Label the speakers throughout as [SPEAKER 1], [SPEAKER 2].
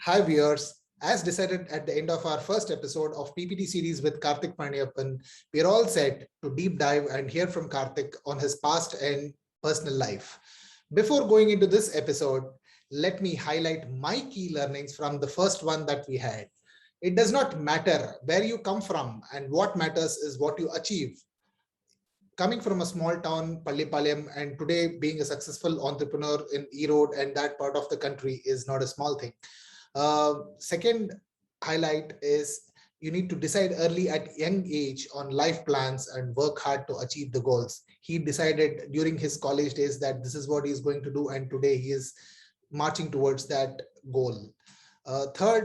[SPEAKER 1] Hi viewers, as decided at the end of our first episode of PPT series with Karthik Pandiyappan, we are all set to deep dive and hear from Karthik on his past and personal life. Before going into this episode, let me highlight my key learnings from the first one that we had. It does not matter where you come from, and what matters is what you achieve. Coming from a small town, Pallipalayam, and today being a successful entrepreneur in Erode and that part of the country is not a small thing. Second highlight is you need to decide early at young age on life plans and work hard to achieve the goals. He decided during his college days that this is what he's going to do, and today he is marching towards that goal. Third,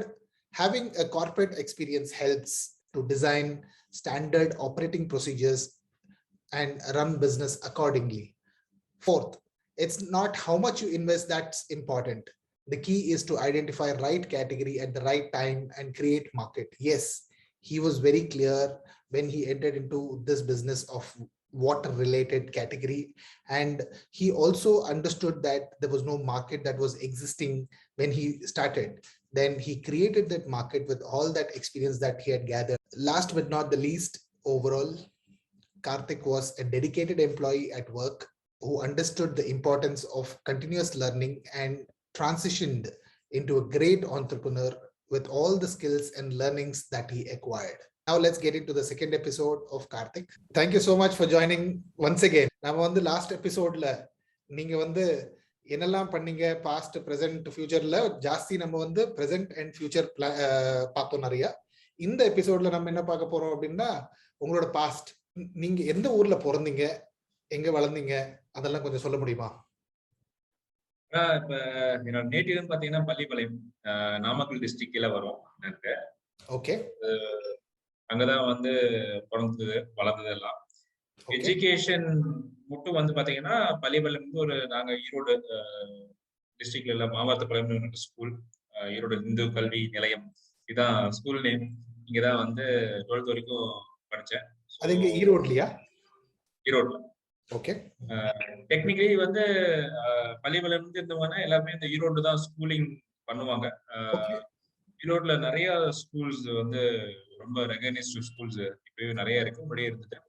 [SPEAKER 1] having a corporate experience helps to design standard operating procedures and run business accordingly. Fourth, it's not how much you invest that's important. The key is to identify right category at the right time and create market. Yes, he was very clear when he entered into this business of water related category, and he also understood that there was no market that was existing when he started. Then he created that market with all that experience that he had gathered. Last but not the least, overall, Karthik was a dedicated employee at work who understood the importance of continuous learning and transitioned into a great entrepreneur with all the skills and learnings that he acquired. Now let's get into the second episode of Karthik. Thank you so much for joining once again. நம்ம வந்து last எபிசோட்ல நீங்க வந்து என்னெல்லாம் பண்ணீங்க past present ஃபியூச்சர்ல ஜாஸ்தி நம்ம வந்து பிரசன்ட் அண்ட் ஃபியூச்சர் பார்த்தோம் நிறைய. இந்த எபிசோட்ல நம்ம என்ன பார்க்க போறோம் அப்படின்னா உங்களோட பாஸ்ட். நீங்க எந்த ஊர்ல பிறந்தீங்க, எங்க வளர்ந்தீங்க, அதெல்லாம் கொஞ்சம் சொல்ல முடியுமா?
[SPEAKER 2] இப்ப என்னோட நேட்டிவ்னு பாத்தீங்கன்னா பள்ளிப்பாளையம், நாமக்கல் டிஸ்ட்ரிக்ட்ல வரும் எனக்கு.
[SPEAKER 1] ஓகே.
[SPEAKER 2] அங்கதான் வந்து பிறந்தது வளர்ந்தது எல்லாம். எஜுகேஷன் மட்டும் வந்து பாத்தீங்கன்னா பள்ளிப்பாளையம் ஒரு நாங்க ஈரோடு டிஸ்ட்ரிக்ட்ல இல்ல மாவட்டப்பாளையம் ஸ்கூல், ஈரோடு இந்து கல்வி நிலையம், இதான் ஸ்கூல் நேம். இங்கதான் வந்து 12th வரைக்கும் படிச்சேன்.
[SPEAKER 1] அது இங்க ஈரோட்லயா?
[SPEAKER 2] ஈரோட்ல.
[SPEAKER 1] ஓகே.
[SPEAKER 2] டெக்னிக்கலி வந்து பள்ளிப்பாளையம் இருந்து இருந்தவங்கன்னா எல்லாருமே இந்த ஈரோடு தான் ஸ்கூலிங் பண்ணுவாங்க. ஈரோட்ல நிறைய ஸ்கூல்ஸ் வந்து ரொம்ப ரெகனைஸ்டு ஸ்கூல்ஸ் இப்பவே நிறைய இருக்கு, முன்னாடியே இருந்துட்டு.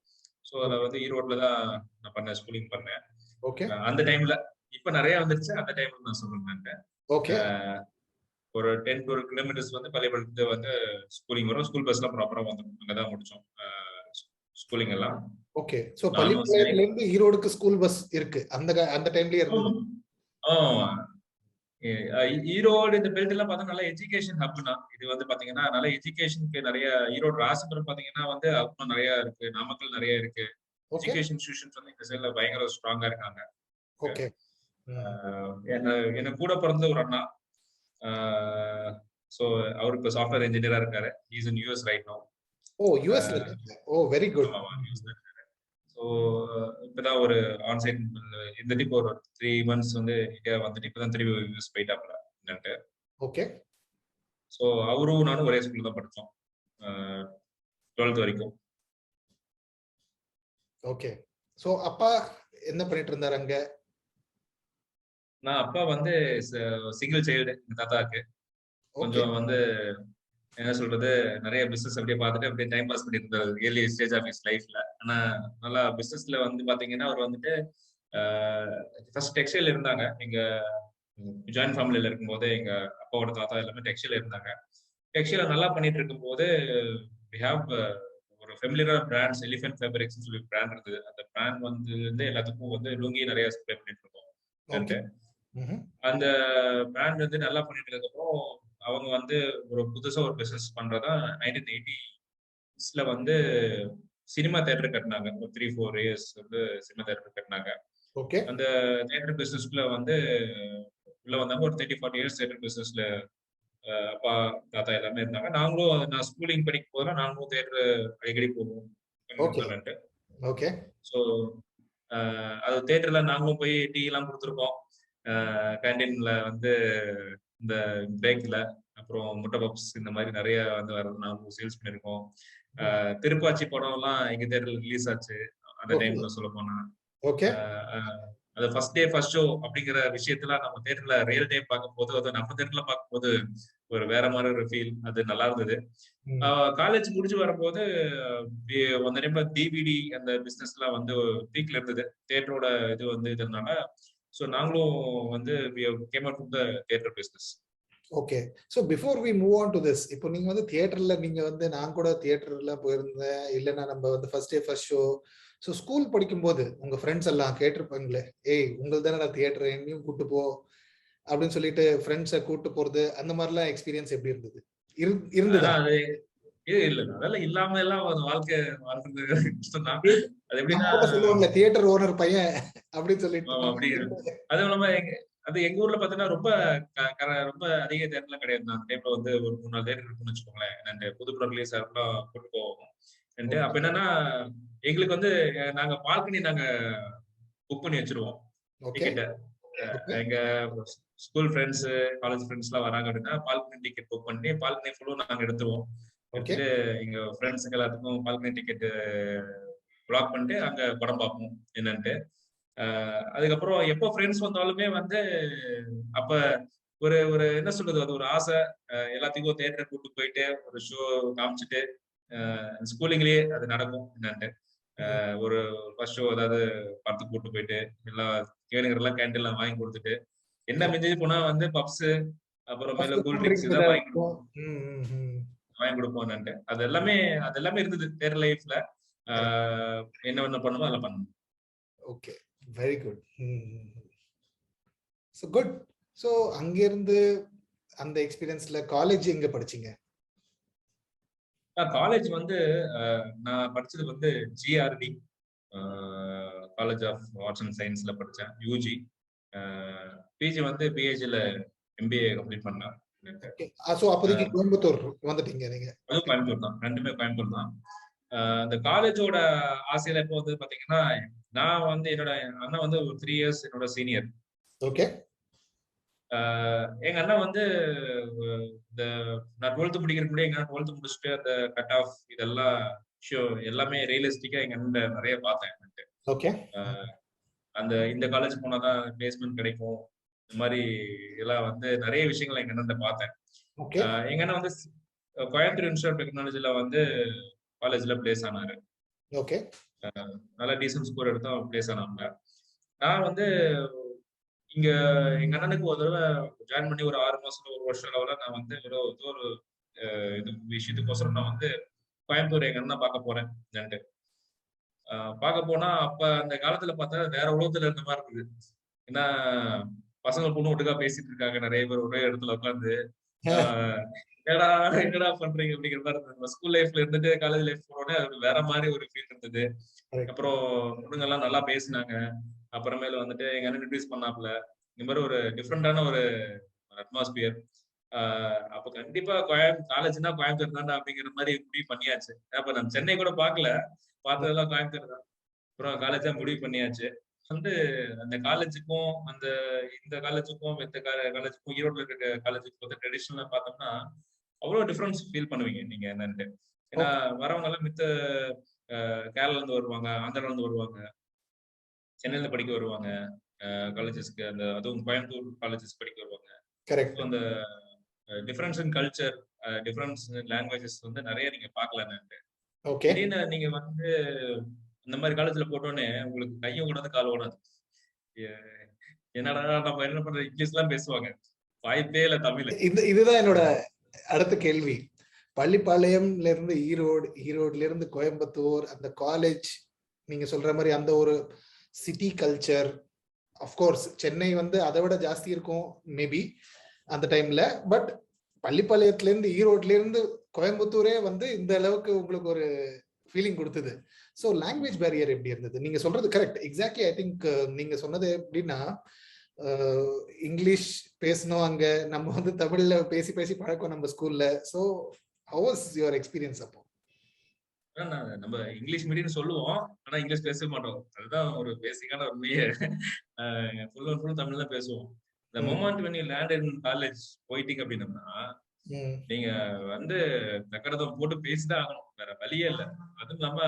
[SPEAKER 2] ஸோ அதில் வந்து ஈரோட்ல தான் நான் பண்ணேன், ஸ்கூலிங் பண்ணேன்.
[SPEAKER 1] ஓகே.
[SPEAKER 2] அந்த டைம்ல இப்ப நிறைய வந்துருச்சு, அந்த டைம்ல நான் சொல்றேன்.
[SPEAKER 1] ஓகே.
[SPEAKER 2] ஒரு 10-12 கிலோமீட்டர்ஸ் வந்து பள்ளிப்பாளையத்துல வந்து ஸ்கூலிங் வரும். ஸ்கூல் பஸ்லாம் ப்ராப்பரா வந்துடும். அங்கதான் முடிச்சோம் ஸ்கூலிங் எல்லாம்.
[SPEAKER 1] ஓகே. சோ பள்ளிப்பாளையத்துல இருந்து ஈரோடுக்கு ஸ்கூல் பஸ் இருக்கு அந்த டைம்லயே இருந்தது.
[SPEAKER 2] ஈரோடு இந்த பெல்ட் எல்லாம் பார்த்தா நல்ல எஜுகேஷன் ஹப்னா. இது வந்து பாத்தீங்கன்னா நல்ல எஜுகேஷனுக்கு நிறைய ஈரோடு ராசிபுரம் பாத்தீங்கன்னா வந்து அப்புறம் நிறைய இருக்கு, நாமக்கல் நிறைய இருக்கு. எஜுகேஷன் இன்ஸ்டிடியூஷன்ஸ் வந்து இந்த சைட்ல பயங்கர ஸ்ட்ராங்கா இருக்காங்க.
[SPEAKER 1] ஓகே.
[SPEAKER 2] என்ன கூட பிறந்த ஒரு அண்ணா, சோ அவருக்கு சாஃப்ட்வேர் இன்ஜினியரா இருக்காரு. He is in US right now.
[SPEAKER 1] Oh, US ல. ஓ, வெரி குட்.
[SPEAKER 2] ஸோ இப்பதான் ஒரு ஆன்சைட் இந்த டிப் ஒரு 3 months வந்து இந்தியா வந்துட்டு இப்பதான் திரும்பி யூஎஸ் போயிட்டாப்ல.
[SPEAKER 1] ஓகே.
[SPEAKER 2] ஸோ அவரும் நானும் ஒரே ஸ்கூல்ல தான் படிச்சோம் 12th வரைக்கும்.
[SPEAKER 1] ஓகே. ஸோ அப்பா என்ன பண்ணிட்டு இருந்தாரு அங்க?
[SPEAKER 2] நான் அப்பா வந்து சிங்கிள் சைல்டு. எங்க தாத்தாக்கு கொஞ்சம் வந்து என்ன சொல்றது, நிறைய பிசினஸ் அப்படியே பார்த்துட்டு அப்படியே டைம் பாஸ் பண்ணிட்டு இருந்தாரு ஏர்லி ஸ்டேஜ் ஆஃப் ஹிஸ் லைஃப்ல. ஆனா நல்லா பிசினஸ்ல வந்து பாத்தீங்கன்னா அவர் வந்துட்டு ஃபர்ஸ்ட் டெக்ஸ்டைல் இருந்தாங்க. எங்க ஜாயின்ட் ஃபேமிலியில இருக்கும்போது எங்க அப்பாவோட தாத்தா எல்லாமே டெக்ஸ்டைல் இருந்தாங்க. டெக்ஸ்டைல நல்லா பண்ணிட்டு இருக்கும்போது we have ஒரு ஃபெமிலியரான பிராண்ட்ஸ் எலிஃபென்ட் ஃபேப்ரிக்ஸ்னு சொல்லி பிராண்ட் இருந்தது. அந்த பிராண்ட் வந்து எல்லாத்துக்கும் வந்து லுங்கி நிறைய சப்ளை பண்ணிட்டு இருக்கோம். அந்த பிராண்ட் வந்து நல்லா பண்ணிட்டு இருக்கப்போ அவங்க வந்து ஒரு புதுசா ஒரு பிசினஸ் பண்றதா 1980s வந்து சினிமா தியேட்டர் கட்டினாங்க. ஒரு 3-4 years வந்து சினிமா தியேட்டர் கட்டினாங்க. அந்த தியேட்டர் பிசினஸ்ல வந்து உள்ள வந்தாங்க. ஒரு 30-40 years தியேட்டர் பிசினஸ்ல அப்பா தாத்தா எல்லாமே இருந்தாங்க. நாங்களும் நான் ஸ்கூலிங் படிக்கும் போதெல்லாம் நாங்களும் தியேட்டர் அடிக்கடி போவோம்.
[SPEAKER 1] ஓகே.
[SPEAKER 2] ஸோ அது தியேட்டர்ல நாங்களும் போய் டீ எல்லாம் கொடுத்துருக்கோம். கேண்டீன்ல வந்து இந்த பிரேக்ல அப்புறம் முட்டை பப்ஸ் இந்த மாதிரி நிறைய வந்து வரது நாங்களும் சேல்ஸ் பண்ணிருக்கோம். திருப்பாச்சி படம் எல்லாம் எங்க தியேட்டர்ல ரிலீஸ் ஆச்சு அந்த டைம்ல சொல்ல போனா. அது ஃபர்ஸ்ட் டே ஃபர்ஸ்ட் ஷோ அப்படிங்கிற விஷயத்துல நம்ம தியேட்டர்ல ரியல் டைம் பார்க்கும் போது, அது நம்ம தியேட்டர்ல பார்க்கும் போது ஒரு வேற மாதிரி ஒரு ஃபீல். அது நல்லா இருந்தது. காலேஜ் முடிஞ்சு வரும்போது அந்த டைம்ல டிவிடி அந்த பிசினஸ் எல்லாம் வந்து பீக்ல இருந்தது. தியேட்டரோட இது வந்து இதனால சோ நாங்களும் வந்து came out from the theatre business.
[SPEAKER 1] Okay. So before we move on to this, இப்போ நீங்க வந்து தியேட்டர்ல நீங்க வந்து நான் கூட தியேட்டர்ல போயிருந்தேன். இல்லன்னா நம்ம வந்து first day first show. So school படிக்கும்போது உங்க ஃப்ரெண்ட்ஸ் எல்லாம் கேட்டிருப்பாங்களே, ஏய் உங்களுக்கு தானடா தியேட்டர் என்னையும் கூட்டு போ அப்படின்னு சொல்லிட்டு ஃப்ரெண்ட்ஸை கூட்டு போறது, அந்த மாதிரிலாம் எக்ஸ்பீரியன்ஸ் எப்படி இருந்தது? இருந்ததா?
[SPEAKER 2] அது இல்ல அதெல்லாம் இல்லாம எல்லாம் ஒரு வாழ்க்கை வாழ்றது கஷ்டம் தான். அது எப்படின்னா
[SPEAKER 1] சொல்லுவாங்க தியேட்டர் ஓனர் பையன் அப்படின்னு சொல்லிட்டு.
[SPEAKER 2] அப்படி அதுவும் இல்லாம அது எங்க ஊர்ல பாத்தீங்கன்னா ரொம்ப ரொம்ப அதிக தேட்டர்லாம் கிடையாது. அந்த டைம்ல வந்து ஒரு 3-4 தேட்டர் இருக்குன்னு வச்சுக்கோங்களேன். புது படம் ரிலீஸ் ஆகலாம் கூட்டு போவோம். அப்ப என்னன்னா எங்களுக்கு வந்து நாங்க பால்கனி நாங்க புக் பண்ணி வச்சிருவோம் டிக்கெட்ட. எங்க ஸ்கூல் ஃப்ரெண்ட்ஸ் காலேஜ் ஃப்ரெண்ட்ஸ் எல்லாம் வராங்க அப்படின்னா பால்கனி டிக்கெட் புக் பண்ணி பால்கனி ஃபுல்லும் நாங்க எடுத்துருவோம். எடுத்துட்டு எங்க ஃப்ரெண்ட்ஸுக்கு எல்லாத்துக்கும் பால்கனி டிக்கெட் பிளாக் பண்ணிட்டு அங்க படம் பார்ப்போம் என்னன்ட்டு. அதுக்கப்புறம் எப்போ ஃப்ரெண்ட்ஸ் வந்தாலுமே வந்து அப்ப ஒரு ஒரு என்ன சொல்றது, அது ஒரு ஆசை. எல்லாத்துக்கும் தியேட்டர் கூட்டு போயிட்டு ஒரு ஷோ காமிச்சிட்டு ஸ்கூலிங்லயே அது நடக்கும் என்னன்ட்டு. ஒரு ஃபர்ஸ்ட் ஷோ ஏதாவது படத்துக்கு கூட்டு போயிட்டு எல்லாம் கேளுங்கறதெல்லாம் கேண்டீன்ல வாங்கி கொடுத்துட்டு என்ன மிஞ்சி போனா வந்து பப்ஸ் அப்புறம் மேல கூல் ட்ரிங்க்ஸ் இதான் வாங்கி கொடுப்போம். அது எல்லாமே இருந்தது தியேட்டர் லைஃப்ல. என்ன பண்ணுமோ அதெல்லாம் பண்ணணும்.
[SPEAKER 1] Okay, very good. So good. So அங்க இருந்து அந்த எக்ஸ்பீரியன்ஸ்ல காலேஜ் எங்க படிச்சீங்க?
[SPEAKER 2] காலேஜ் வந்து நான் படிச்சது வந்து GRT college of arts and சயின்ஸ்ல படிச்சேன் யூஜி. பிஜி வந்து பிஹெச்ல எம்பிஏ கம்ப்ளீட் பண்ணேன்.
[SPEAKER 1] சோ அப்போதைக்கு கோயம்புத்தூர் வந்துட்டீங்க நீங்க?
[SPEAKER 2] அதுவும் கோயம்புத்தூர் தான், ரெண்டுமே கோயம்புத்தூர் தான். இந்த காலேஜோட ஆசையில எப்போ வந்து பாத்தீங்கன்னா நான் வந்து என்னோட அண்ணன் வந்து ஒரு 3 இயர்ஸ் என்னோட சீனியர்.
[SPEAKER 1] ஓகே.
[SPEAKER 2] எங்க அண்ணன் வந்து இந்த நான் 12th படிக்கிறதுக்கு முன்னாடி எங்க 12th முடிச்சுட்டு அந்த கட் ஆஃப் இதெல்லாம் ஷோ எல்லாமே ரியலிஸ்டிக்கா எங்க அண்ணன் நிறைய பார்த்தேன்.
[SPEAKER 1] ஓகே.
[SPEAKER 2] அந்த இந்த காலேஜ் போனாதான் பிளேஸ்மெண்ட் கிடைக்கும், இந்த மாதிரி எல்லாம் வந்து நிறைய விஷயங்கள் எங்க அண்ணன் பார்த்தேன். எங்க அண்ணன் வந்து கோயம்புத்தூர் இன்ஸ்டியூட் ஆஃப் டெக்னாலஜில வந்து காலேஜ்ல பிளேஸ் ஆனாரு.
[SPEAKER 1] ஓகே.
[SPEAKER 2] நல்ல டீசன்ட் ஸ்கோர் எடுத்தா பிளேஸ் ஆனாங்க. நான் வந்து இங்க எங்க அண்ணனுக்கு ஒரு தடவை ஜாயின் பண்ணி ஒரு 6 மாசம் 1 வருஷம் அளவுல நான் வந்து ஒரு இது விஷயத்துக்கோசரம் நான் வந்து கோயம்புத்தூர் எங்க அண்ணன் பார்க்க போறேன். பார்க்க போனா அப்ப அந்த காலத்துல பார்த்தா வேற உலகத்துல இருந்த மாதிரி இருக்குது. ஏன்னா பசங்க பொண்ணு ஒட்டுக்கா பேசிட்டு இருக்காங்க, நிறைய பேர் ஒரே இடத்துல உட்காந்து என்னடா பண்றீங்க அப்படிங்கிற மாதிரி இருந்தது. ஸ்கூல் லைஃப்ல இருந்துட்டு காலேஜ் லைஃப் போனோடனே அது வேற மாதிரி ஒரு ஃபீல் இருந்தது. அப்புறம் பொண்ணுங்க எல்லாம் நல்லா பேசினாங்க. அப்புறமேல வந்துட்டு எங்க அண்ணன் இன்ட்ரடியூஸ் பண்ணாப்புல இந்த மாதிரி ஒரு டிஃப்ரெண்டான ஒரு அட்மாஸ்பியர். அப்ப கண்டிப்பா காலேஜ்னா கோயம்புத்தூர் தானே அப்படிங்கிற மாதிரி முடிவு பண்ணியாச்சு. அப்ப நான் சென்னை கூட பாக்கல, பார்த்ததெல்லாம் கோயம்புத்தூர் தான். அப்புறம் காலேஜா முடிவு பண்ணியாச்சு. வந்து அந்த காலேஜுக்கும் இந்த காலேஜுக்கும் மத்த காலேஜுக்கும் ஈரோட்ல இருக்க காலேஜுக்கு வந்து ட்ரெடிஷனலா பார்த்தோம்னா அவ்வளவு டிஃபரன்ஸ் ஃபீல் பண்ணுவீங்க நீங்க என்னன்ட்டு. ஏன்னா வரவங்க எல்லாம் மித்த கேரளால இருந்து வருவாங்க, ஆந்திரால இருந்து வருவாங்க, சென்னையில இருந்து படிக்க வருவாங்க காலேஜஸ்க்கு. அதுவும் கோயம்புத்தூர் காலேஜஸ் படிக்க வருவாங்க.
[SPEAKER 1] கரெக்ட்.
[SPEAKER 2] அந்த டிஃபரன்ஸ் இன் கல்ச்சர், டிஃபரன்ஸ் இன் லாங்குவேஜஸ் வந்து நிறைய நீங்க பார்க்கலாம்னு.
[SPEAKER 1] ஓகே.
[SPEAKER 2] திடீர்னு நீங்க வந்து இந்த மாதிரி காலேஜ்ல போட்டோன்னே உங்களுக்கு கையும் ஓடாது கால் ஓடாது. என்னடா நம்ம என்ன பண்றது, இங்கிலீஷ் எல்லாம் பேசுவாங்க, வாய்ப்பே இல்ல தமிழ்.
[SPEAKER 1] இதுதான் என்னோட அடுத்த கேள்வி. பள்ளிப்பாளையம்ல இருந்து ஈரோடு, ஈரோடுல இருந்து கோயம்புத்தூர், அந்த காலேஜ் நீங்க சொல்ற மாதிரி அந்த ஒரு சிட்டி கல்ச்சர். அஃப்கோர்ஸ் சென்னை வந்து அதை விட ஜாஸ்தி இருக்கும் மேபி அந்த டைம்ல. பட் பள்ளிப்பாளையத்துல இருந்து ஈரோட்ல இருந்து கோயம்புத்தூரே வந்து இந்த அளவுக்கு உங்களுக்கு ஒரு ஃபீலிங் கொடுத்தது. ஸோ லாங்குவேஜ் பேரியர் எப்படி இருந்தது? நீங்க சொல்றது கரெக்ட், எக்ஸாக்ட்லி. ஐ திங்க் நீங்க சொன்னது எப்படின்னா இங்கிலீஷ் பேசணும் அங்க, நம்ம வந்து தமிழ்ல பேசி பேசி பழக்கம் நம்ம ஸ்கூல்ல. So how was your experience அப்போ?
[SPEAKER 2] நம்ம இங்கிலீஷ் மீடியம் சொல்லுவோம், ஆனா இங்கிலீஷ் பேச மாட்டோம். அதுதான் ஒரு பேசிக்கான உண்மையே. ஃபுல் அண்ட் ஃபுல் தமிழ் தான் பேசுவோம். The moment when you land in college போயிட்டீங்க அப்படின்னா நீங்க வந்து தக்கரதம் போட்டு பேசிதான் ஆகணும், வேற வழியே இல்ல. அதுவும் இல்லாம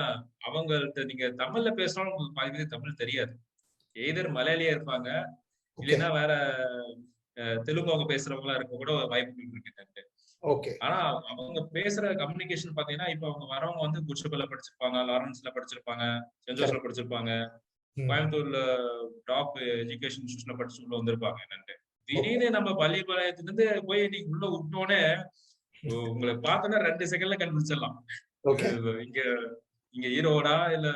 [SPEAKER 2] அவங்கள்ட்ட நீங்க தமிழ்ல பேசினாலும் உங்களுக்கு பாதி தமிழ் தெரியாது. எய்தர் மலையாளியா இருப்பாங்க, இல்லைன்னா வேற தெலுங்கு அவங்க பேசுறவங்களா இருக்க கூட வாய்ப்புகள் இருக்கு.
[SPEAKER 1] ஓகே.
[SPEAKER 2] ஆனா அவங்க பேசுற கம்யூனிகேஷன் பாத்தீங்கன்னா, இப்ப அவங்க வரவங்க வந்து குச்சபல்ல படிச்சிருப்பாங்க, லாரன்ஸ்ல படிச்சிருப்பாங்க, சென்ட் ஜோசப்ல படிச்சிருப்பாங்க, கோயம்புத்தூர்ல டாப் எஜுகேஷன் இன்ஸ்டியூஷன்ல படிச்சு உள்ள வந்திருப்பாங்க என்னன்ட்டு. திடீர்னு நம்ம பள்ளிப்பாளையத்துல இருந்து போய் நீங்க உள்ள விட்டோனே உங்களை பார்த்தோன்னா 2 செகண்ட்ல கண்டுபிடிச்சிடலாம். இங்க இங்க ஈரோடா இல்ல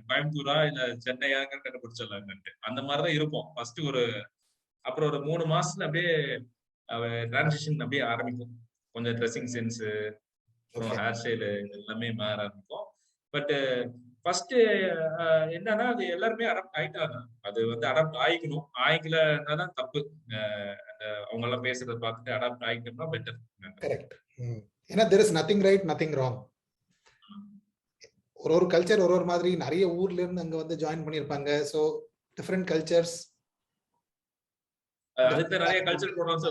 [SPEAKER 2] கோயம்புத்தூரா இல்ல சென்னையாங்க கண்டுபிடிச்சிடலாம்ட்டு. அந்த மாதிரிதான் இருப்போம் ஃபர்ஸ்ட். அப்புறம் ஒரு 3 மாசத்துல அப்படியே டிரான்சிஷன் அப்படியே ஆரம்பிக்கும். கொஞ்சம் ட்ரெஸ்ஸிங் சென்ஸ், அப்புறம் ஹேர் ஸ்டைலு எல்லாமே மாற ஆரம்பிக்கும். பட் ஃபர்ஸ்ட் என்னன்னா அது எல்லாருமே அடாப்ட் ஆயிட்டாங்க. அது வந்து அடாப்ட் ஆயிக்கணும். ஆயிக்கலன்னா தான் தப்பு. அவங்க எல்லாம் பேசுறத பார்த்துட்டு அடாப்ட் ஆயிட்டோம்னா பெட்டர்.
[SPEAKER 1] கரெக்ட். ஏன்னா there is nothing right, nothing wrong. ஒரு கல்ச்சர் ஒரு மாதிரி நிறைய ஊர்ல இருந்து அங்க வந்து ஜாயின் பண்ணிருப்பாங்க. So different cultures.
[SPEAKER 2] அதுக்கு நிறைய கல்ச்சர் ப்ரோகிராம்ஸ்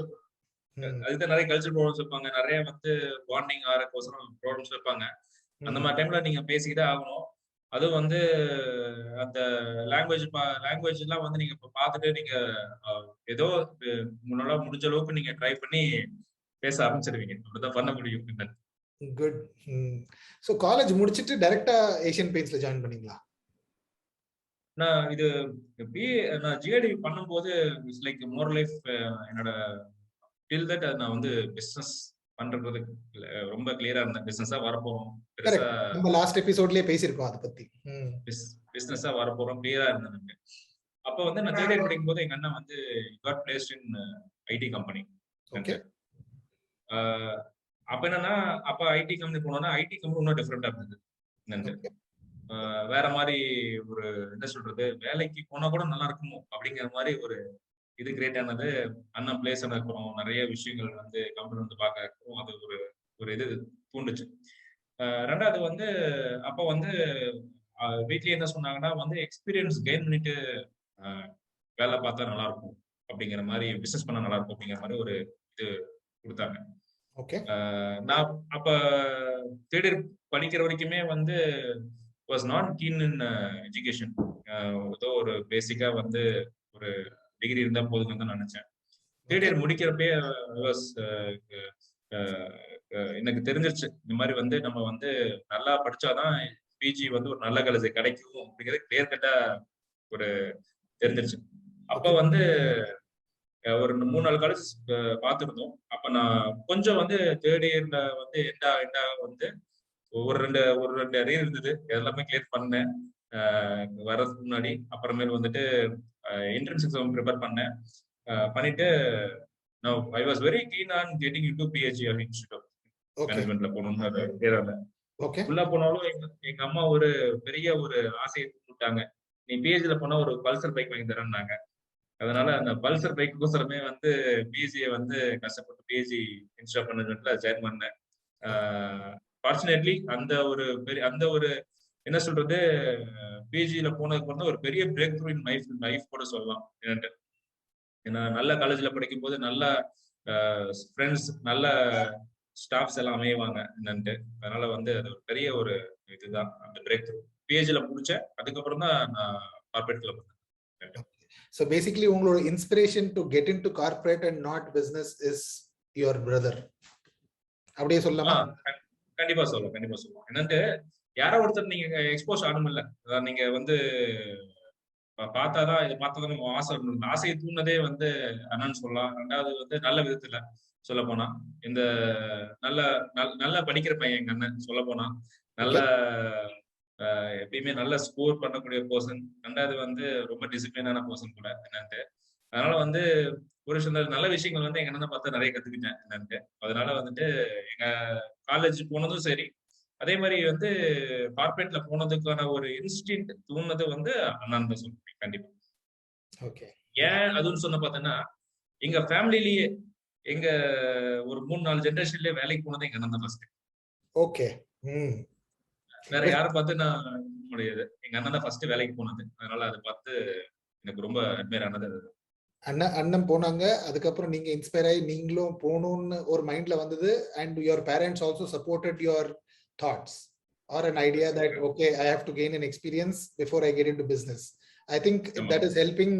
[SPEAKER 2] வைப்பாங்க. நிறைய வந்து பாண்டிங் ஆறக்கோசரம் ப்ரோகிராம்ஸ் வைப்பாங்க. அந்த மாதிரி டைம்ல நீங்க பேசிக்கிட்டே ஆகணும். அதுவும் வந்து அந்த லாங்குவேஜ் எல்லாம் வந்து நீங்க பார்த்துட்டு நீங்க ஏதோ முன்னால முடிஞ்ச அளவுக்கு நீங்க ட்ரை பண்ணி பேச ஆரம்பிச்சிருவீங்க. அப்படிதான் பண்ண முடியும்.
[SPEAKER 1] குட். சோ காலேஜ் முடிச்சிட்டு டைரக்டா ஏசியன் பெயிண்ட்ஸ்ல ஜாயின் பண்ணீங்களா?
[SPEAKER 2] நான் இது நான் ஜிஏடி பண்ணும்போது இட்ஸ் லைக் மோர் லைஃப் என்னோட டில் தட் நான் வந்து பிசினஸ் பண்றது ரொம்ப கிளியரா இருந்தேன். பிசினஸா வரப்போறோம், பெருசா
[SPEAKER 1] நம்ம லாஸ்ட் எபிசோட்லயே பேசியிருக்கோம் அத பத்தி.
[SPEAKER 2] பிசினஸா வரப்போறோம் கிளியரா இருந்தேன். அப்ப வந்து நான் தேர்ட் இயர் படிக்கும் போது எங்க அண்ணன் வந்து God placed in IT company. அப்ப என்னன்னா, அப்ப ஐடி கம்பெனி போனோம்னா ஐடி கம்பெனி இன்னும் டிஃபரெண்டா இருந்தது. வேற மாதிரி ஒரு என்ன சொல்றது, வேலைக்கு போனா கூட நல்லா இருக்குமோ அப்படிங்கிற மாதிரி ஒரு இது கிரியேட் ஆனது. அண்ணன் பிளேஸ் இருக்கிறோம், நிறைய விஷயங்கள் வந்து கம்பெனி வந்து பார்க்க இருக்கிறோம். அது ஒரு இது தூண்டுச்சு. ரெண்டாவது வந்து அப்ப வந்து வீட்லயே என்ன சொன்னாங்கன்னா வந்து எக்ஸ்பீரியன்ஸ் கெயின் பண்ணிட்டு வேலை பார்த்தா நல்லா இருக்கும் அப்படிங்கிற மாதிரி, பிசினஸ் பண்ணா நல்லா இருக்கும் அப்படிங்கிற மாதிரி ஒரு இது கொடுத்தாங்க. நான் அப்ப தேர்ட் இயர் படிக்கிற வரைக்குமே வந்து was not keen in education. ஏதோ ஒரு பேசிக்கா வந்து ஒரு டிகிரி இருந்தா போதும்னு தான் நினைச்சேன். தேர்ட் இயர் முடிக்கிறப்பே எனக்கு தெரிஞ்சிருச்சு இந்த மாதிரி வந்து நம்ம வந்து நல்லா படிச்சாதான் பிஜி வந்து ஒரு நல்ல காலேஜ் கிடைக்கும் அப்படிங்கிறது கிளியர் கட்டா ஒரு தெரிஞ்சிருச்சு. அப்ப வந்து ஒரு 3-4 காலேஜ் பார்த்துருந்தோம். அப்ப நான் கொஞ்சம் வந்து தேர்ட் இயர்ல வந்து எண்டா வந்து ஒரு ரெண்டு அரியர் இருந்தது. எல்லாமே கிளியர் பண்ணேன் வர்றதுக்கு முன்னாடி. அப்புறமேல் வந்துட்டு என்ட்ரன்ஸ் எக்ஸாம் ப்ரிப்பேர் பண்ணேன். பண்ணிட்டு I was very keen on getting into PhD institute மேனேஜ்மெண்ட்ல போகணும்னு. உள்ள போனாலும் எங்க அம்மா ஒரு பெரிய ஒரு ஆசையை தூண்டாங்க. நீ பிஹெச்டில போனா ஒரு பல்சர் பைக் வாங்கி தரேன்னாங்க. அதனால அந்த பல்சர் பைக்கோசரமே வந்து பிஎஸ்சியை வந்து கஷ்டப்பட்டு பிஹெச்டி இன்ஸ்டிடியூட் மேனேஜ்மெண்ட்ல ஜாயின் பண்ணேன். ஃபார்ச்சுனேட்லி அந்த ஒரு என்ன சொல்றது, பிஜில போனதுக்கு வந்து ஒரு பெரிய பிரேக் த்ரூ இன் லைஃப் கூட சொல்லலாம். ஏன்னா நல்ல காலேஜ்ல படிக்கும் போது நல்ல ஃப்ரெண்ட்ஸ், நல்ல ஸ்டாஃப்ஸ் எல்லாம் அமைவாங்க என்னன்ட்டு. அதனால வந்து அது ஒரு பெரிய ஒரு இதுதான் அந்த பிரேக் த்ரூ. பிஹெச்டில முடிச்சேன். அதுக்கப்புறம் தான் நான் கார்பரேட்ல பண்ணேன்.
[SPEAKER 1] So basically உங்களோட inspiration to get into corporate and not business is your brother. அப்படியே சொல்லலாமா?
[SPEAKER 2] கண்டிப்பா சொல்லலாம். என்னன்ட்டு யாரோ ஒருத்தர் நீங்க எக்ஸ்போஸ் ஆகணும்ல. நீங்க வந்து பார்த்தாதான் இது பார்த்தாதான் ஆசையை தூண்டதே வந்து அண்ணன் சொல்லலாம். ரெண்டாவது வந்து நல்ல விதத்துல சொல்ல போனா இந்த நல்ல படிக்கிற பையன் எங்க அண்ணன். சொல்ல போனா நல்ல எப்பயுமே நல்ல ஸ்கோர் பண்ணக்கூடிய பர்சன். ரெண்டாவது வந்து ரொம்ப டிசிப்ளினான பர்சன் கூட என்னன்ட்டு. அதனால வந்து ஒரு சில நல்ல விஷயங்கள் வந்து எங்க அண்ணன் பார்த்து நிறைய கத்துக்கிட்டேன் என்னன்ட்டு. அதனால வந்துட்டு எங்க காலேஜ் போனதும் சரி, அதே மாதிரி வந்து கார்பரேட்ல போனதுக்கான ஒரு இன்ஸ்டின்ட் தூண்டது வந்து அண்ணன் தான் சொல்றேன். கண்டிப்பா. ஏன் அதுன்னு சொன்ன பார்த்தேன்னா, எங்க ஃபேமிலிலேயே எங்க ஒரு 3-4 ஜெனரேஷன்லயே வேலைக்கு போனது எங்க அண்ணன் தான் ஃபர்ஸ்ட்.
[SPEAKER 1] ஓகே.
[SPEAKER 2] வேற யாரை பார்த்து நான் முடியாது. எங்க அண்ணன் தான் ஃபர்ஸ்ட் வேலைக்கு போனது. அதனால அதை பார்த்து எனக்கு ரொம்ப அட்மையர் ஆனது.
[SPEAKER 1] அண்ணன் போனாங்க, அதுக்கப்புறம் நீங்க இன்ஸ்பயர் ஆகி நீங்களும் போகணும்னு ஒரு மைண்ட்ல வந்தது. And your parents also supported your thoughts or an idea that okay, I have to gain an experience before I get into business. I think that is helping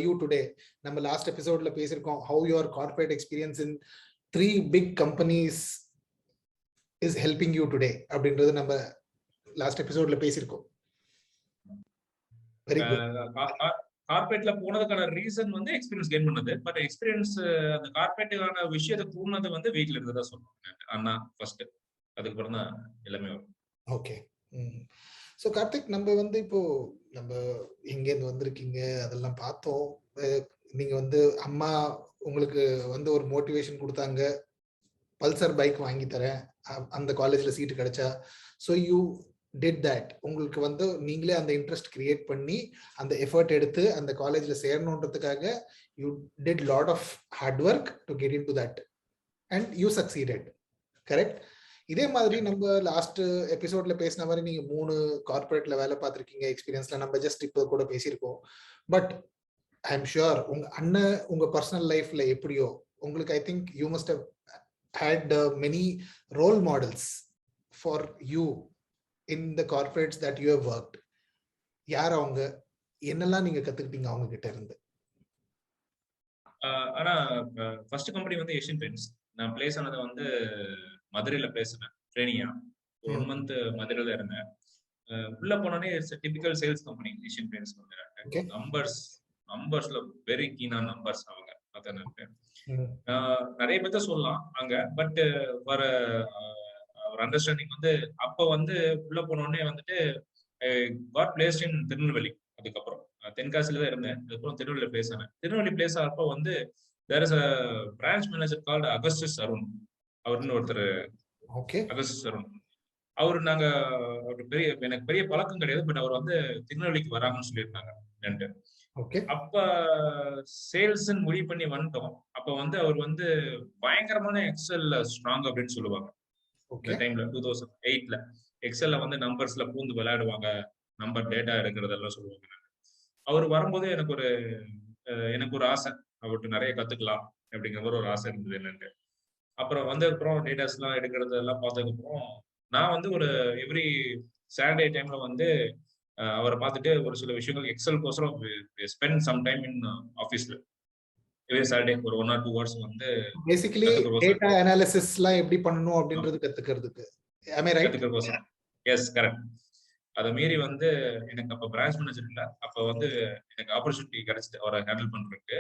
[SPEAKER 1] you today. நம்ம last எபிசோட்ல பேசிருக்கோம் how your corporate experience in 3 big companies is helping you today அப்படின்றது நம்ம last எபிசோட்ல பேசியிருக்கோம். Very good.
[SPEAKER 2] கார்பரேட்ல போனதுக்கான reason வந்து experience gain பண்ணது. பட் எக்ஸ்பீரியன்ஸ் அந்த கார்பரேட்டுக்கான விஷயத்தை தூண்டினது வந்து வீட்ல இருந்து தான் சொல்லுவாங்க. அண்ணா ஃபர்ஸ்ட், அதுக்கப்புறம் தான் எல்லாமே வரும்.
[SPEAKER 1] ஓகே. ஸோ கார்த்திக், நம்ம வந்து இப்போ நம்ம எங்கேருந்து வந்திருக்கீங்க அதெல்லாம் பார்த்தோம். நீங்க வந்து அம்மா உங்களுக்கு வந்து ஒரு மோட்டிவேஷன் கொடுத்தாங்க, பல்சர் பைக் வாங்கி தரேன் அந்த காலேஜ்ல சீட்டு கிடைச்சா. So you did that. உங்களுக்கு வந்து நீங்களே அந்த இன்ட்ரெஸ்ட் கிரியேட் பண்ணி அந்த எஃபர்ட் எடுத்து அந்த காலேஜ்ல சேரணுன்றதுக்காக you did lot of hard work to get into that and you succeeded. Correct? இதே மாதிரி நம்ம லாஸ்ட் எபிசோட்ல பேசின மாதிரி நீங்க 3 கார்பரேட்ல வேலை பார்த்திருக்கீங்க எக்ஸ்பீரியன்ஸ்ல, நம்ம ஜஸ்ட் இப்போ கூட பேசியிருக்கோம். பட் ஐ எம் ஷுர் உங்க அண்ணன் உங்க பர்சனல் லைஃப்ல எப்படியோ உங்களுக்கு I think you must have had many role models for you in the corporates that you have worked. யார் அவங்க, என்னெல்லாம் நீங்க கத்துக்கிட்டீங்க அவங்க கிட்ட இருந்து?
[SPEAKER 2] ஆனா ஃபர்ஸ்ட் கம்பெனி வந்து ஏஷியன் பெயிண்ட்ஸ். நான் பிளேஸ் ஆனது வந்து மதுரையில பிளேஸ் பண்ணேன் ட்ரெயினிங்கா. 1 மந்த் மதுரையில இருந்தேன். உள்ள போனோடனே it's typical sales company Asian paints வந்து. நம்பர்ஸ்ல வெரி கீனா நம்பர்ஸ் அவங்க. அதான் நிறைய பேர்த்த சொல்லலாம் அங்க. பட் ஒரு அண்டர்ஸ்டாண்டிங் வந்து அப்ப வந்து உள்ள போனோடனே வந்துட்டு காட் பிளேஸ்ட் இன் திருநெல்வேலி. அதுக்கப்புறம் தென்காசில தான் இருந்தேன். அதுக்கப்புறம் திருநெல்வேலி பிளேஸ் ஆனேன். திருநெல்வேலி பிளேஸ் ஆனப்போ வந்து there is a branch manager called Augustus Arun. அவருன்னு ஒருத்தர், அகஸ்டஸ் அருண். அவரு நாங்க எனக்கு பெரிய பழக்கம் கிடையாது. பட் அவர் வந்து திருநெல்வேலிக்கு வராங்கன்னு சொல்லியிருந்தாங்க. அப்ப சேல்ஸ் முடிவு பண்ணி வந்துட்டோம். அப்ப வந்து அவர் வந்து பயங்கரமான எக்ஸல்ல ஸ்ட்ராங் அப்படின்னு சொல்லுவாங்க. இந்த டைம்ல 2008ல எக்ஸல்ல வந்து நம்பர்ஸ்ல பூந்து விளையாடுவாங்க, நம்பர் டேட்டா எடுக்கிறதெல்லாம் சொல்லுவாங்க. அவர் வரும்போது எனக்கு ஒரு ஆசை, அவர்கிட்ட நிறைய கத்துக்கலாம் அப்படிங்கிற மாதிரி ஒரு ஆசை இருந்தது என்னன்னு. அப்புறம் வந்ததுக்கப்புறம் டேட்டாஸ் எல்லாம் எடுக்கிறது எல்லாம் பார்த்ததுக்கப்புறம் நான் வந்து ஒரு எவ்ரி சாட்டர்டே டைம்ல வந்து அவரை பார்த்துட்டு ஒரு சில விஷயங்கள் எக்ஸல் கோசரம் ஸ்பெண்ட் சம் டைம் இன் ஆஃபீஸ்ல எவ்ரி சாட்டர்டே ஒரு 1 or 2 hours வந்து
[SPEAKER 1] பேசிக்கலி டேட்டா அனாலிசிஸ்லாம் எப்படி பண்ணனும் அப்படின்றது கத்துக்கிறதுக்கு. am I right?
[SPEAKER 2] கத்துக்கிறதுக்கு. Yes, correct. அதை மீறி வந்து எனக்கு அப்ப பிரான்ச் மேனேஜர் இல்ல. அப்ப வந்து எனக்கு ஆப்பர்ச்சுனிட்டி கிடைச்சிட்டு அவரை ஹேண்டில் பண்றதுக்கு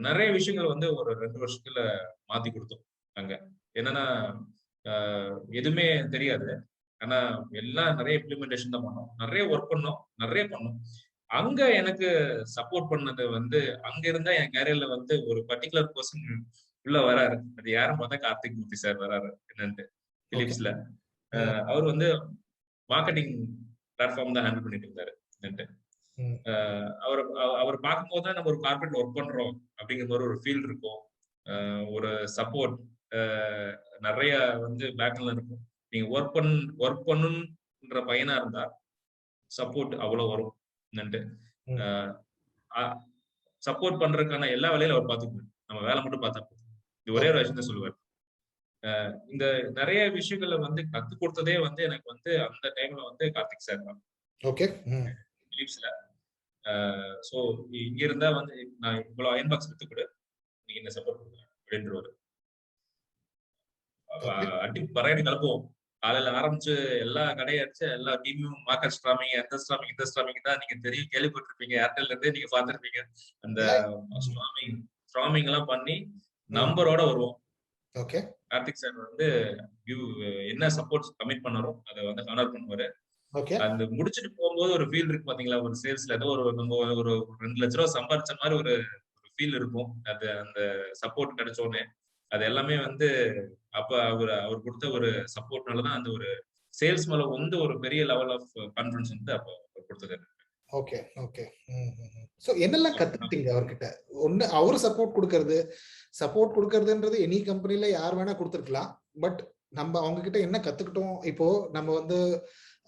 [SPEAKER 2] நிறைய விஷயங்கள் வந்து ஒரு 2 வருஷத்துல மாத்தி கொடுத்தோம் அங்க. என்னன்னா எதுவுமே தெரியாது. ஆனா எல்லாம் நிறைய இம்ப்ளிமெண்டேஷன் தான் பண்ணோம், நிறைய ஒர்க் பண்ணோம், நிறைய பண்ணோம். அங்க எனக்கு சப்போர்ட் பண்ணது வந்து அங்க இருந்தா என் கேரியர்ல வந்து ஒரு பர்டிகுலர் பர்சன் உள்ள வராரு. அது யாரும் பார்த்தா கார்த்திக் மூர்த்தி சார் வராரு என்னன்ட்டு பிலிப்ஸ்ல. அவர் வந்து மார்க்கெட்டிங் பிளாட்ஃபார்ம் தான் ஹேண்டில் பண்ணிட்டு இருந்தாரு என்னன்ட்டு. அவர் பார்க்கும்போது தான் நம்ம ஒரு கார்பரேட் ஒர்க் பண்றோம் அப்படிங்கிற மாதிரி ஒரு ஃபீல் இருக்கும். ஒரு சப்போர்ட் நிறைய வந்து பேக்ல இருக்கும். நீங்க ஒர்க் பண்ணுன்ற பையனா இருந்தா சப்போர்ட் அவ்வளவு வரும். சப்போர்ட் பண்றதுக்கான எல்லா வேலையிலும் அவர் பார்த்துக்குவார். நம்ம வேலை மட்டும் பார்த்தா இது ஒரே ஒரு விஷயம் தான் சொல்லுவார். இந்த நிறைய விஷயங்கள்ல வந்து கத்து கொடுத்ததே வந்து எனக்கு வந்து அந்த டைம்ல வந்து கார்த்திக் சார் தான். ஓகே, பிலிப்ஸ்ல. சோ இங்க இருந்தா வந்து நான் இவ்வளவு அயன் பாக்ஸ் வித்து கூட நீங்க என்ன சப்போர்ட் பண்ணுங்க அப்படின்றவர். அடி பறையடி கலப்புவோம். காலையில ஆரம்பிச்சு எல்லா கடையை அடிச்சு எல்லா டீமும் மார்க்கெட் ஸ்ட்ராமிங், அந்த ஸ்ட்ராமிங், இந்த ஸ்ட்ராமிங் தான் நீங்க தெரியும், கேள்விப்பட்டிருப்பீங்க. ஏர்டெல்ல இருந்தே நீங்க பார்த்திருப்பீங்க. அந்த ஸ்ட்ராமிங் எல்லாம் பண்ணி நம்பரோட வருவோம். ஓகே, கார்த்திக் சார் வந்து என்ன சப்போர்ட் கமிட் பண்ணாரோ அதை வந்து ஹானர் பண்ணுவாரு. அந்த முடிச்சுட்டு போகும்போது ஒரு ஃபீல் இருக்கு பாத்தீங்களா, ஒரு சேல்ஸ்ல ஏதோ நம்ம ஒரு 2 லட்ச ரூபாய் சம்பாதிச்ச மாதிரி ஒரு ஃபீல் இருக்கும். அது அந்த சப்போர்ட் கிடைச்சோடனே அது எல்லாமே வந்து அப்ப அவர் கொடுத்த ஒரு சப்போர்ட்னாலதான் அந்த ஒரு சேல்ஸ் மேல வந்து ஒரு பெரிய லெவல் ஆஃப் கான்ஃபிடன்ஸ் வந்து அப்ப கொடுத்தது. Okay okay. சோ என்னெல்லாம் கத்துக்கிட்டீங்க அவர்கிட்ட? ஒண்ணு அவரு சப்போர்ட் கொடுக்கறதுன்றது எனி கம்பெனில யார் வேணா கொடுத்துருக்கலாம். பட் நம்ம அவங்க கிட்ட என்ன கத்துக்கிட்டோம்? இப்போ நம்ம வந்து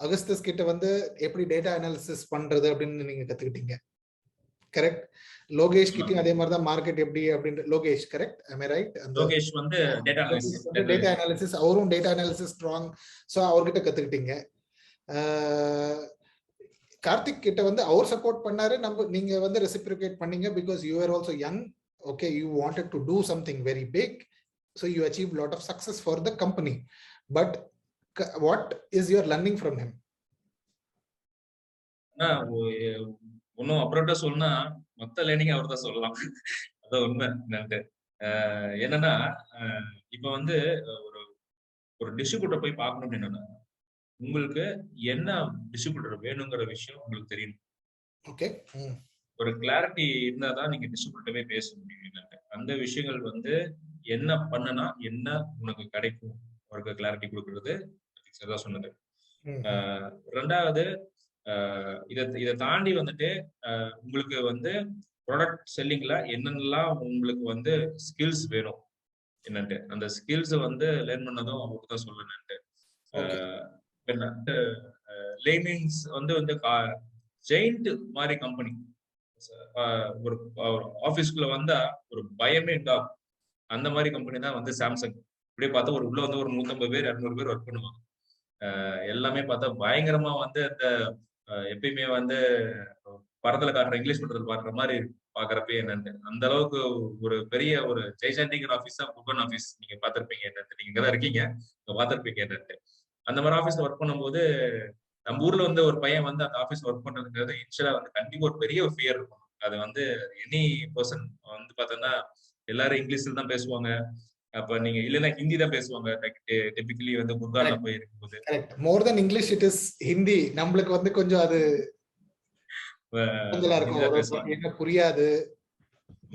[SPEAKER 2] அகஸ்தஸ் கிட்ட வந்து எப்படி டேட்டா அனாலிசிஸ் பண்றது அப்படின்னு நீங்க கத்துக்கிட்டீங்க. கரெக்ட். லோகேஷ் கிட்டயும் அதே மாதிரி தான் மார்க்கெட் எப்படி அப்படின்ற. Lokesh correct, am I right? Lokesh வந்து
[SPEAKER 1] டேட்டா அனாலிசிஸ், அவரும் டேட்டா அனாலிசிஸ் ஸ்ட்ராங். சோ அவர்கிட்ட கத்துக்கிட்டீங்க. கார்த்திக் கிட்ட வந்து அவர் சப்போர்ட் பண்ணாரு, நீங்க வந்து ரெசிப்ரோகேட் பண்ணீங்க. Because you are also young. Okay, you wanted to do something very big. So you achieved a lot of success for the company. But what is your learning from him?
[SPEAKER 2] ஒன்னும் அப்புறம் சொல்லணும்னா மொத்த learning அவர் தான் சொல்லலாம். அதான் உண்மை. என்னன்னா இப்ப வந்து ஒரு ஒரு டிஸ்ட்ரிபியூட்டர் போய் பார்க்கணும் அப்படின்னா உங்களுக்கு என்ன டிஸ்ட்ரிபியூட்டர் வேணுங்கிற விஷயம் உங்களுக்கு தெரியும்.
[SPEAKER 1] ஓகே.
[SPEAKER 2] ஒரு கிளாரிட்டி இருந்தாதான் நீங்க டிஸ்ட்ரிபியூட்டரவே பேச முடியும். அந்த விஷயங்கள் வந்து என்ன பண்ணனா என்ன உனக்கு கிடைக்கும் அவருக்கு கிளாரிட்டி கொடுக்கறது சரிதான் சொன்னது. ரெண்டாவது இதை தாண்டி வந்துட்டு உங்களுக்கு வந்து ப்ராடக்ட் செல்லிங்ல என்னென்னலாம் உங்களுக்கு வந்து ஸ்கில்ஸ் வேணும் என்னன்ட்டு அந்த ஸ்கில்ஸ் வந்து லேர்ன் பண்ணதும் அவருக்கு தான் சொல்லணும்ட்டு. லேர்னிங்ஸ் வந்து ஜெயிண்ட் மாதிரி கம்பெனி ஒரு ஆபீஸ்க்குள்ள வந்தா ஒரு பயமே டாக் அந்த மாதிரி கம்பெனி தான் வந்து சாம்சங். இப்படியே பார்த்தா உள்ள வந்து ஒரு 150 பேர் 200 பேர் ஒர்க் பண்ணுவாங்க. எல்லாமே பார்த்தா பயங்கரமா வந்து அந்த எப்பயுமே வந்து படத்துல காட்டுற இங்கிலீஷ் படத்துல பாக்குற மாதிரி பாக்குறப்ப என்னன்னு அந்த அளவுக்கு ஒரு பெரிய ஒரு ஜெய்சாண்டிகர் ஆபீஸ் தான் புக்கன் ஆபீஸ். நீங்க பாத்திருப்பீங்க என்னன்னு, நீங்க இங்கதான் இருக்கீங்க பாத்திருப்பீங்க என்னன்னு. அந்த மாதிரி ஆபீஸ்ல ஒர்க் பண்ணும்போது நம்ம ஊர்ல வந்து ஒரு பையன் வந்து அந்த ஆபீஸ் ஒர்க் பண்றதுங்கிறது இன்ஷியலா வந்து கண்டிப்பா ஒரு பெரிய ஒரு ஃபியர் இருக்கும். அது வந்து எனி பர்சன் வந்து பாத்தோம்னா எல்லாரும் இங்கிலீஷ்ல தான் பேசுவாங்க. அப்ப நீங்க இல்லைன்னா ஹிந்தி தான் பேசுவாங்க. டிபிக்கலி வந்து குர்கான்ல போய் இருக்கும்போது
[SPEAKER 1] more then English it is Hindi. நம்மளுக்கு வந்து கொஞ்சம் அது என்ன புரியாது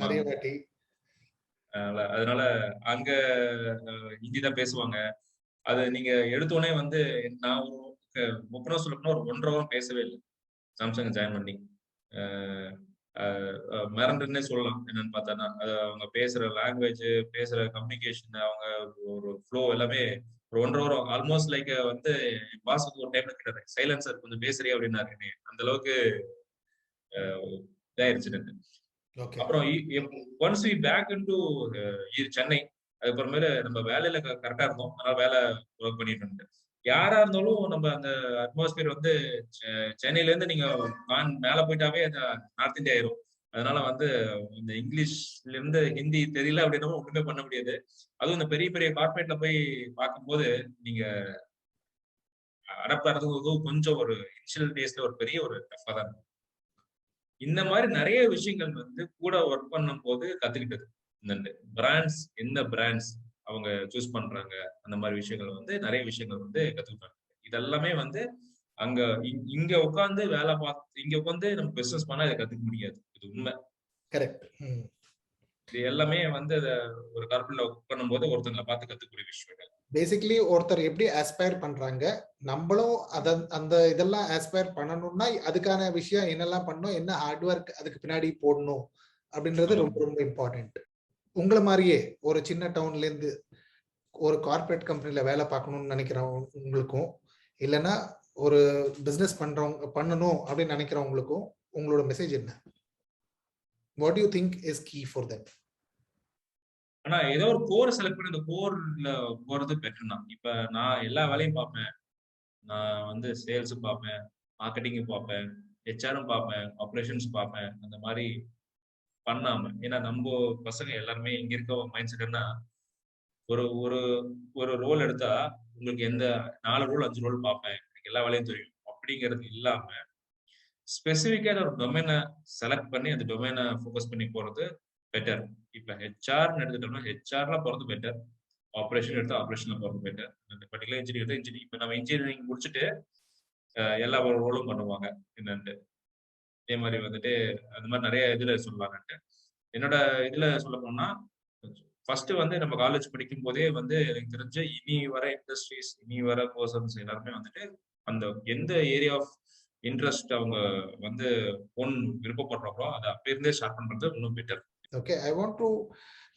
[SPEAKER 1] நிறைய வாட்டி.
[SPEAKER 2] அதனால அங்க ஹிந்தி தான் பேசுவாங்க. அது நீங்க எடுத்தோடனே வந்து நான் ஒப்பனா சொல்லணும்னா ஒரு 1.5 வாரம் பேசவே இல்லை சாம்சங் ஜாயின் பண்ணி. மிரண்டுன்னே சொல்லலாம். என்னன்னு பார்த்தோன்னா அவங்க பேசுற லாங்குவேஜ், பேசுற கம்யூனிகேஷன், அவங்க ஒரு ஃப்ளோ எல்லாமே ஒரு 1.5 வாரம் ஆல்மோஸ்ட் லைக் வந்து பாஸுக்கு ஒரு டைம்ல கிட்ட சைலன்சர் கொஞ்சம் பேசுறியா அப்படின்னாரு. அந்த அளவுக்கு இதாயிருச்சு. அப்புறம் once we back into Chennai, அதுக்கப்புறமேல நம்ம வேலையில கரெக்டா இருந்தோம். அதனால வேலை ஒர்க் பண்ணிட்டு இருந்தேன். யாரா இருந்தாலும் நம்ம அந்த அட்மாஸ்பியர் வந்து சென்னையில இருந்து நீங்க மேல போயிட்டாவே நார்த் இந்தியா ஆயிரும். அதனால வந்து இந்த இங்கிலீஷ்ல இருந்து ஹிந்தி தெரியல அப்படின்னா ஒண்ணுமே பண்ண முடியாது. அதுவும் இந்த பெரிய பெரிய கார்பரேட்ல போய் பார்க்கும்போது நீங்க அடாப்ட் ஆகிறதுக்கு கொஞ்சம் ஒரு இனிஷியல் டேஸ்ல ஒரு பெரிய ஒரு டஃபா தான் இருக்கும். இந்த மாதிரி நிறைய விஷயங்கள் வந்து கூட ஒர்க் பண்ணும் போது கத்துக்கிட்டது. இந்த பிராண்ட்ஸ் எந்த பிராண்ட்ஸ் அவங்க சூஸ் பண்றாங்க அந்த மாதிரி விஷயங்கள் வந்து நிறைய விஷயங்கள் வந்து கத்துக்கிட்டாங்க. இதெல்லாமே வந்து அங்க இங்க உட்காந்து வேலை பார்த்து இங்க உட்காந்து நம்ம பிசினஸ் பண்ணா இதை கத்துக்க முடியாது. இது உண்மை.
[SPEAKER 1] கரெக்ட்.
[SPEAKER 2] இது எல்லாமே வந்து ஒரு கார்பரேட்ல ஒர்க் பண்ணும்போது ஒருத்தங்களை பார்த்து கத்துக்கூடிய விஷயங்கள்.
[SPEAKER 1] பேசிக்கலி ஒருத்தர் எப்படி ஆஸ்பயர் பண்றாங்க, நம்மளும் அந்த இதெல்லாம் ஆஸ்பயர் பண்ணணும்னா அதுக்கான விஷயம் என்னெல்லாம் பண்ணணும், என்ன ஹார்ட் ஒர்க் அதுக்கு பின்னாடி போடணும் அப்படின்றது ரொம்ப ரொம்ப இம்பார்ட்டன்ட். உங்களை மாதிரியே ஒரு சின்ன டவுன்ல இருந்து ஒரு கார்பரேட் கம்பெனில வேலை பார்க்கணும்னு நினைக்கிறவங்களுக்கும் இல்லைன்னா ஒரு பிசினஸ் பண்ணணும் அப்படின்னு நினைக்கிறவங்களுக்கும் உங்களோட மெசேஜ் என்ன? What do you think is key for that?
[SPEAKER 2] ஆனா ஏதோ ஒரு கோர் செலக்ட் பண்ணி அந்த கோர்ல போறது பெட்டர் தான். இப்ப நான் எல்லா வேலையும் பார்ப்பேன். நான் வந்து சேல்ஸ் பார்ப்பேன், மார்க்கெட்டிங் பார்ப்பேன், ஹெச்ஆரும் பார்ப்பேன், ஆப்ரேஷன்ஸ் பார்ப்பேன். அந்த மாதிரி பண்ணாம, ஏன்னா நம்ம பசங்க எல்லாருமே இங்க இருக்க மைண்ட் செட் என்ன, ஒரு ஒரு ஒரு ரோல் எடுத்தா உங்களுக்கு எந்த 4 ரோல் 5 ரோல் பார்ப்பேன், எனக்கு எல்லா வேலையும் தெரியும் அப்படிங்கிறது இல்லாம ஸ்பெசிஃபிக்கா ஒரு டொமைனை செலக்ட் பண்ணி அந்த டொமைனை ஃபோக்கஸ் பண்ணி போறது பெட்டர். இப்ப ஹெச்ஆர்னு எடுத்துட்டோம்னா ஹெச்ஆர்ல போறது பெட்டர், ஆப்ரேஷன் எடுத்தா ஆப்ரேஷன்ல போறது பெட்டர், பர்டிகுலர் இன்ஜினியர் எடுத்தா இன்ஜினியரிங். இப்ப நம்ம இன்ஜினியரிங் முடிச்சுட்டு எல்லா ரோலும் பண்ணுவாங்க என்னன்ட்டு. அதே மாதிரி வந்துட்டு அந்த மாதிரி நிறைய இதுல சொல்லலாம்ட்டு. என்னோட இதுல சொல்ல போனா ஃபர்ஸ்ட் வந்து நம்ம காலேஜ் படிக்கும் போதே வந்து எனக்கு தெரிஞ்ச இனி வர இண்டஸ்ட்ரீஸ், இனி வர பர்சன்ஸ் எல்லாருமே வந்துட்டு அந்த எந்த ஏரியா ஆஃப் இன்ட்ரெஸ்ட் அவங்க வந்து விருப்பப்படுறாங்களோ அதை அப்ப இருந்தே ஸ்டார்ட் பண்றது இன்னும் better.
[SPEAKER 1] Okay, I want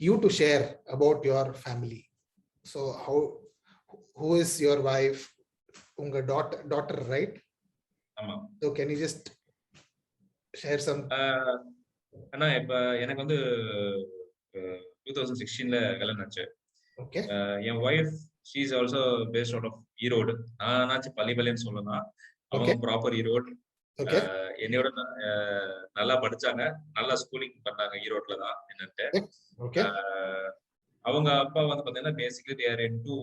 [SPEAKER 1] you to share about your family. So who is your wife? Unga daughter, right?
[SPEAKER 2] ஆமா.
[SPEAKER 1] So can you just share some?
[SPEAKER 2] அண்ணா இப்ப எனக்கு வந்து 2016ல கல்யாணம் ஆச்சு.
[SPEAKER 1] Okay.
[SPEAKER 2] என் wife she is also based out of Erode. நானாச்சும் பள்ளின்னு சொல்லலாம், அவங்க ப்ராப்பர் ஈரோடு. என்னையோட நல்லா படிச்சாங்க, நல்லா ஸ்கூலிங் பண்ணாங்க ஈரோட்ல தான் என்னன்ட்டு. அவங்க அப்பா வந்து பாத்தீங்கன்னா basically they are into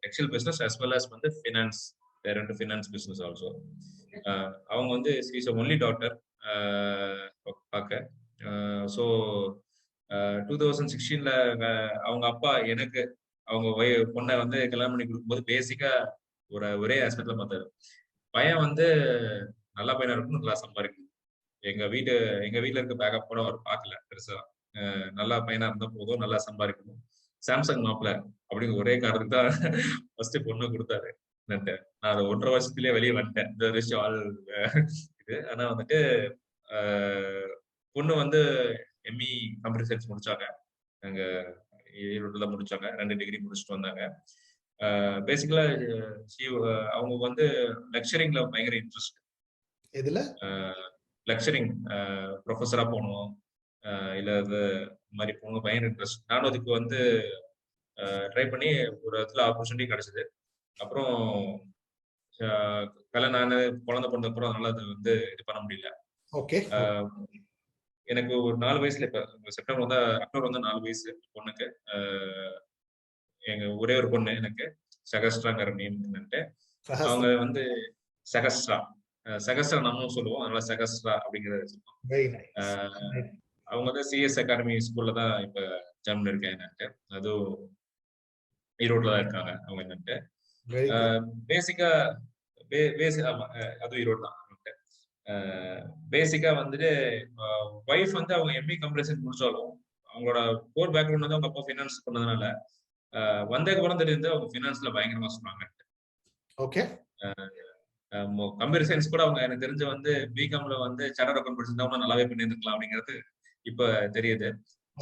[SPEAKER 2] textile business as well as வந்து finance. They are into finance business also. அவங்க வந்து she is a only daughter பார்க்க. ஸோ 2016ல அவங்க அப்பா எனக்கு அவங்க பொண்ணை வந்து கல்யாணம் பண்ணி கொடுக்கும்போது பேசிக்கா ஒரே ஆஸ்பெக்ட்ல பார்த்தாரு. பையன் வந்து நல்ல பையனா இருக்கணும், நல்லா சம்பாதிக்கணும். எங்க வீட்டுல இருக்க பேக்கப் கூட அவர் பார்க்கல பெருசா. நல்லா பையனா இருந்தா போதும், நல்லா சம்பாதிக்கணும், சாம்சங் மாப்பிள்ள அப்படிங்கிற ஒரே காரணத்துக்கு தான் ஃபர்ஸ்ட் பொண்ணு கொடுத்தாரு. நான் அதை 1.5 வருஷத்துலயே வெளியே வந்துட்டேன். இந்த விஷயம் ஆள் இது. ஆனா வந்துட்டு பொண்ணு வந்து எம்இ கம்ப்யூட்டர் சயின்ஸ் முடிச்சாங்க. அங்க ஈரோட்டுல முடிச்சாங்க. 2 டிகிரி முடிச்சுட்டு வந்தாங்க. பேசிக்கலா அவங்க வந்து லெக்சரிங்ல பயங்கர இன்ட்ரெஸ்ட்.
[SPEAKER 1] எதுல?
[SPEAKER 2] லெக்சரிங் ப்ரொஃபஸரா போகணும், இல்ல இது மாதிரி போகணும் பயங்கர இன்ட்ரெஸ்ட். நானும் அதுக்கு வந்து ட்ரை பண்ணி ஒரு இடத்துல ஆப்பர்ச்சுனிட்டி கிடைச்சது. அப்புறம் கல்யாணம் ஆன குழந்தை பிறந்த அப்புறம் அதனால அது வந்து இது பண்ண முடியல.
[SPEAKER 1] ஓகே.
[SPEAKER 2] எனக்கு ஒரு 4 வயசுல, இப்ப அக்டோபர் வந்து 4 வயசு பொண்ணுக்கு. எங்க ஒரே ஒரு பொண்ணு எனக்கு, சகஸ்ட்ராங்கிற நேம் என்னன்ட்டு. அவங்க வந்து சகஸ்ட்ரா நம்மளும் சொல்லுவோம், அதனால சகஸ்ட்ரா அப்படிங்கறத சொல்லுவோம். அவங்க வந்து சிஎஸ் அகாடமி ஸ்கூல்ல தான் இப்ப ஜாயின் இருக்கேன் என்னன்ட்டு. அதுவும் ஈரோட்ல தான் இருக்காங்க அவங்க என்னன்ட்டு. பேசிக்கா அதுவும் ஈரோடு தான். பேசிக்கா வந்துட்டு ஒய்ஃப் வந்து அவங்க எம்இ கம்ப்யூட்டர் முடிச்சாலும் அவங்களோட கோர் பேக்ரவுண்ட் வந்து அவங்க அப்பா ஃபினான்ஸ் பண்ணதுனால வந்ததுக்கு அப்புறம் தெரிஞ்சு அவங்க ஃபினான்ஸ்ல பயங்கரமா சொன்னாங்க. ஓகே. கம்ப்யூட்டர் சயின்ஸ் கூட அவங்க எனக்கு தெரிஞ்ச வந்து பிகாம்ல வந்து சார்ட்டர்ட் அக்கவுண்ட் படிச்சிருந்தா நல்லாவே பண்ணியிருந்துக்கலாம் அப்படிங்கிறது இப்ப தெரியுது.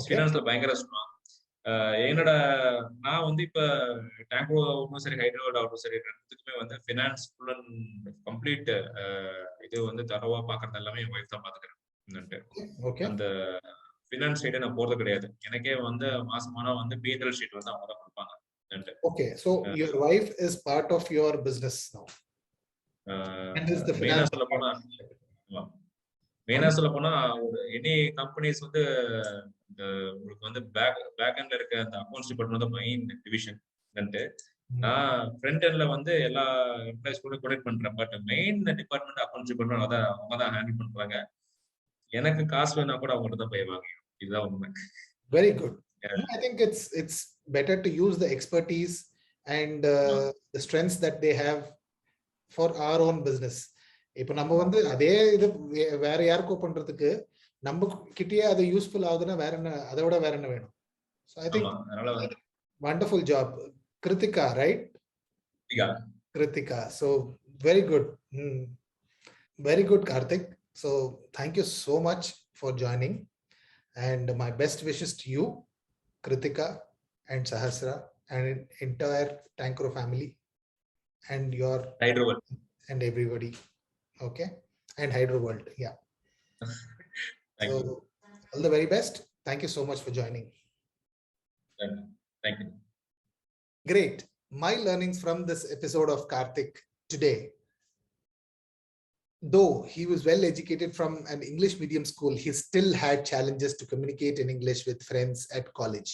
[SPEAKER 2] ஃபினான்ஸ்ல பயங்கர சொன்னாங்க. என்னோட நான் வந்து இப்ப டேங்கோ ஆகட்டும் சரி, ஹைதராபாத் ஆகட்டும் சரி, ரெண்டுத்துக்குமே வந்து ஃபினான்ஸ் ஃபுல் அண்ட் கம்ப்ளீட் இது வந்து தரவா பாக்குறது எல்லாமே என் ஒய்ஃப் தான் பாத்துக்கிறேன். அந்த ஃபினான்ஸ் சைடு நான் போறது கிடையாது. எனக்கே வந்து மாசமானா வந்து பிஎன்எல் ஷீட் வந்து அவங்க தான் கொடுப்பாங்க.
[SPEAKER 1] Okay, so your wife is part of your business now.
[SPEAKER 2] மெயினா சொல்ல போனா எனி கம்பெனிஸ் வந்து உங்களுக்கு வந்து பேக் எண்ட்ல இருக்க அந்த அக்கௌண்ட்ஸ் டிபார்ட்மெண்ட் தான் மெயின் டிவிஷன். நான் ஃப்ரண்ட் எண்ட்ல வந்து எல்லா எம்ப்ளாயிஸ் கூட கோஆர்டினேட் பண்றேன். But main department accounts department அவங்க தான் ஹேண்டில் பண்றாங்க. எனக்கு காசு வேணா கூட அவங்ககிட்ட தான் போய் வாங்கிடும். இதுதான் உண்மை.
[SPEAKER 1] Very good. I think it's better to use the expertise and the strengths that they have for our own business. இப்போ நம்ம வந்து அதே இது வேற யாருக்கோ பண்றதுக்கு நம்ம கிட்டயே அது யூஸ்ஃபுல் ஆகுதுன்னா வேற என்ன, அதை விட வேற என்ன வேணும்? So I think wonderful job, Kritika, right?
[SPEAKER 2] Yeah.
[SPEAKER 1] Kritika. So very good. Very good, Karthik. So thank you so much for joining, and my best wishes to you, Kritika and Sahasra and entire Tankro family and your
[SPEAKER 2] Hydroworld
[SPEAKER 1] and everybody. Okay, and Hydro World. Yeah.
[SPEAKER 2] Thank you.
[SPEAKER 1] All the very best. Thank you so much for joining.
[SPEAKER 2] Thank you.
[SPEAKER 1] Great. My learnings from this episode of Karthik today. Though he was well educated from an English medium school, he still had challenges to communicate in English with friends at college,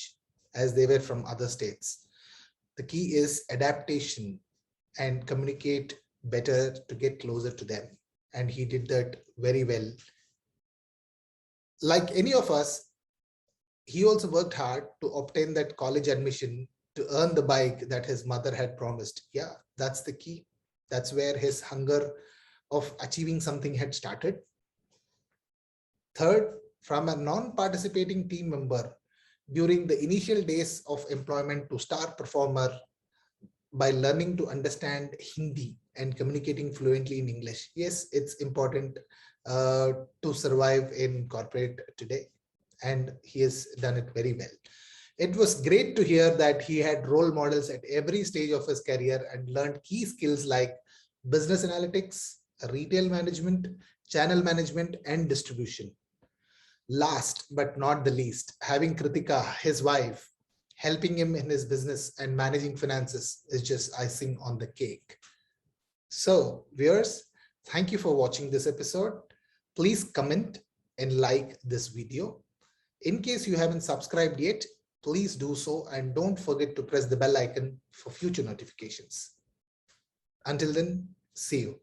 [SPEAKER 1] as they were from other states. The key is adaptation and communicate better to get closer to them. And he did that very well. Like any of us, he also worked hard to obtain that college admission to earn the bike that his mother had promised. Yeah, that's the key. That's where his hunger of achieving something had started. Third, from a non-participating team member during the initial days of employment to star performer by learning to understand Hindi and communicating fluently in English. Yes, it's important to survive in corporate today, and he has done it very well. It was great to hear that he had role models at every stage of his career and learned key skills like business analytics, retail management, channel management, and distribution. Last but not the least, having Kritika, his wife, helping him in his business and managing finances is just icing on the cake. So, viewers, thank you for watching this episode. Please comment and like this video. In case you haven't subscribed yet, please do so, and don't forget to press the bell icon for future notifications. Until then, see you.